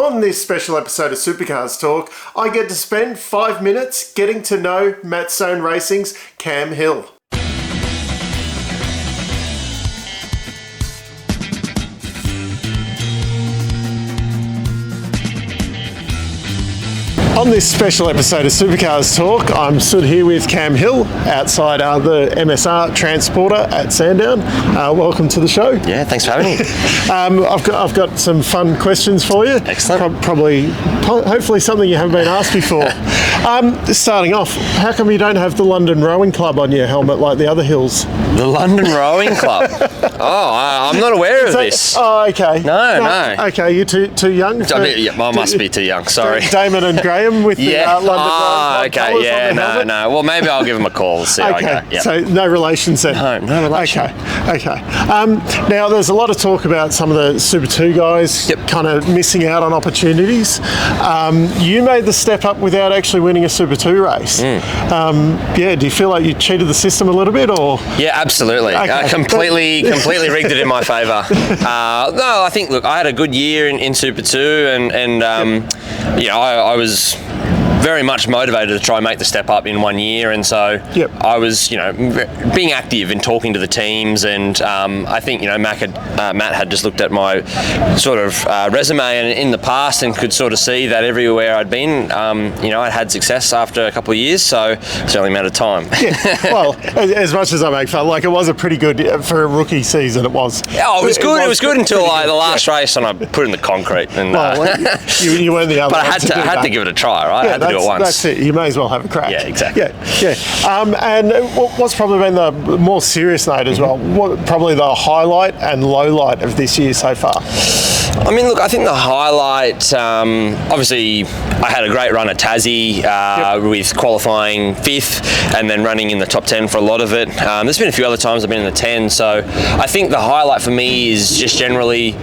On this special episode of Supercars Talk, I get to spend 5 minutes getting to know Matt Stone Racing's Cam Hill. On this special episode of Supercars Talk, I'm stood here with Cam Hill outside the MSR Transporter at Sandown. Welcome to the show. Yeah, thanks for having me. I've got some fun questions for you. Excellent. Hopefully something you haven't been asked before. Starting off, how come you don't have the London Rowing Club on your helmet like the other hills? The London Rowing Club? I'm not aware of this. Oh, okay. No. Okay, you're too young? I must be too young, sorry. Damon and Graham with the London Rowing Club colours on their helmet? No. Well, maybe I'll give them a call, see how I go. Yep. So no relations then? No relation. Okay. Now, there's a lot of talk about some of the Super 2 guys kind of missing out on opportunities. You made the step up without actually winning a Super 2 race. Do you feel like you cheated the system a little bit, or? Yeah, absolutely. Okay. Completely rigged it in my favour. No, I think, look, I had a good year in Super 2 and I was very much motivated to try and make the step up in 1 year, and so I was, being active and talking to the teams, and I think, Matt had just looked at my sort of resume and in the past and could sort of see that everywhere I'd been, I'd had success after a couple of years, so it's only a matter of time. Well, as much as I make fun, it was a pretty good, for a rookie season, it was. Oh, it was good. It was good until the last race, and I put it in the concrete. And you weren't the other. But I had to give it a try, right? I had to do it once. That's it. You may as well have a crack. Yeah, exactly. And what's probably been the more serious note as well? Probably the highlight and low light of this year so far? I mean, look, I think the highlight, obviously, I had a great run at Tassie with qualifying 5th and then running in the top 10 for a lot of it. There's been a few other times I've been in the 10, so I think the highlight for me is just generally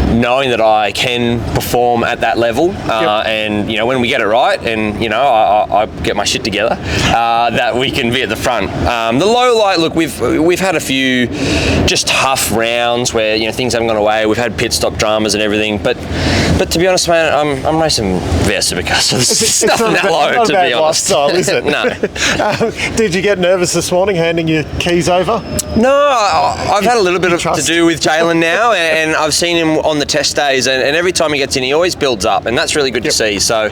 knowing that I can perform at that level, and when we get it right, and I get my shit together, that we can be at the front. The low light, look, we've had a few just tough rounds where things haven't gone away. We've had pit stop dramas and everything, but to be honest, man, I'm racing via Supercars, so it's nothing that low, to be honest. Lifestyle, is it? No. Did you get nervous this morning handing your keys over? No, I've had a little bit to do with Jalen now, and I've seen him on the test days, and every time he gets in, he always builds up, and that's really good to see. So,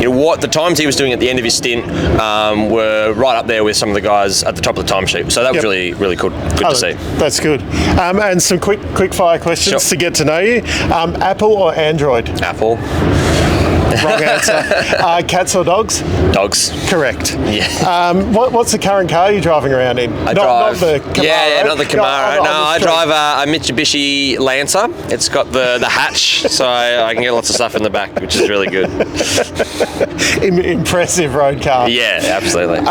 what the times he was doing at the end of his stint were right up there with some of the guys at the top of the timesheet. So that was really, really good to see. That's good. And some quick fire questions to get to know you. Apple or Android? Apple. Wrong answer. Cats or dogs? Dogs. Correct. Yeah. What's the current car you're driving around in? Not the Camaro. Yeah, not the Camaro. I drive a Mitsubishi Lancer. It's got the hatch, so I can get lots of stuff in the back, which is really good. Impressive road car. Yeah, absolutely.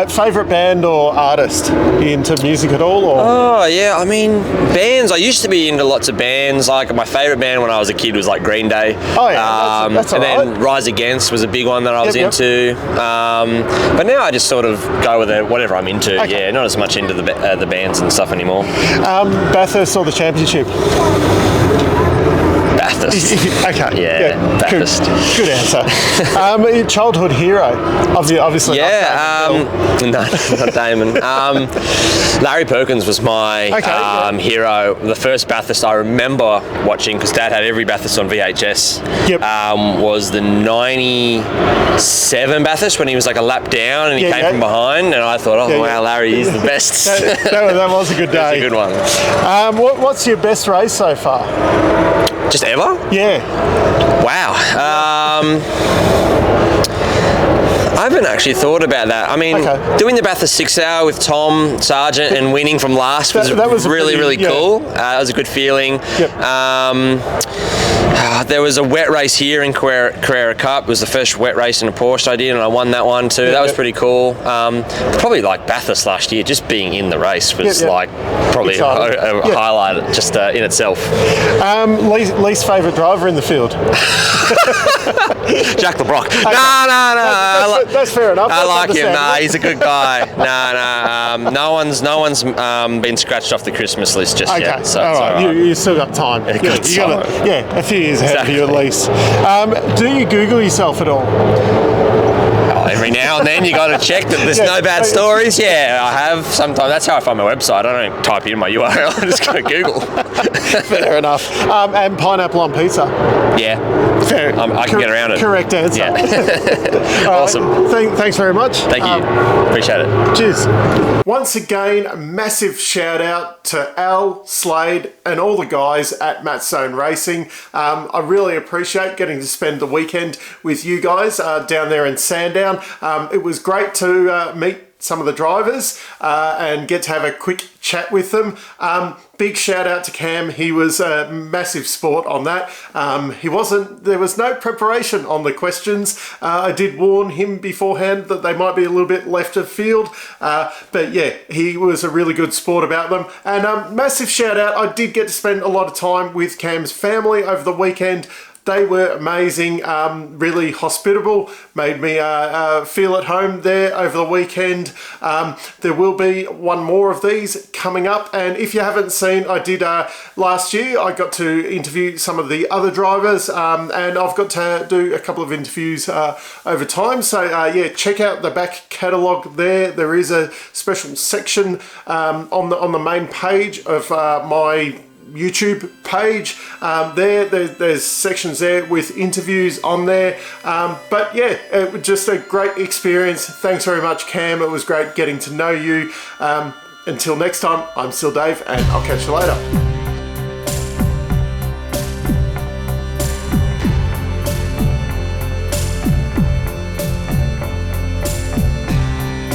Favourite band or artist? You into music at all? Or? Oh, yeah. I mean, bands. I used to be into lots of bands. Like, my favourite band when I was a kid was like Green Day. Oh, yeah. That's and then Rise Against was a big one that I was into. But now I just sort of go with it, whatever I'm into. Okay. Yeah, not as much into the bands and stuff anymore. Bathurst or the Championship? Bathurst. Okay. Yeah, Bathurst. Good answer. Childhood hero? Obviously. Yeah. No, not Damon. Larry Perkins was my hero. The first Bathurst I remember watching, because Dad had every Bathurst on VHS, was the 97 Bathurst, when he was like a lap down and he came from behind, and I thought, wow, Larry is the best. that was a good day. That was a good one. What's your best race so far? Just ever? Yeah. Wow. I haven't actually thought about that. I mean, doing the Bathurst 6 hour with Tom Sargent and winning from last was really cool. It was a good feeling. There was a wet race here in Carrera Cup. It was the first wet race in a Porsche I did, and I won that one too. That was pretty cool. Probably like Bathurst last year, just being in the race was like probably a highlight just in itself. Least favourite driver in the field? Jack LeBrock. No. That's fair enough. I like him. Nah, he's a good guy. No one's been scratched off the Christmas list just yet. So all right. You still got time. A few years ahead. out of you at least. Do you Google yourself at all? Every now and then you got to check that there's no bad stories. Yeah, I have sometimes. That's how I find my website. I don't type in my URL. I just go to Google. Fair enough. And pineapple on pizza. Yeah. Fair. I can get around it. Correct answer. Yeah. Awesome. Thanks very much. Thank you. Appreciate it. Cheers. Once again, a massive shout out to Al, Slade, and all the guys at Matt Stone Racing. I really appreciate getting to spend the weekend with you guys down there in Sandown. It was great to meet some of the drivers and get to have a quick chat with them. Big shout out to Cam. He was a massive sport on that. There was no preparation on the questions. I did warn him beforehand that they might be a little bit left of field. But yeah, he was a really good sport about them. And massive shout out. I did get to spend a lot of time with Cam's family over the weekend. They were amazing, really hospitable, made me feel at home there over the weekend. There will be one more of these coming up, and if you haven't seen, I did last year, I got to interview some of the other drivers, and I've got to do a couple of interviews over time. So yeah, check out the back catalogue there. There is a special section on the main page of my YouTube page. There's sections there with interviews on there. But yeah, it was just a great experience. Thanks very much, Cam. It was great getting to know you. Until next time, I'm still Dave, and I'll catch you later.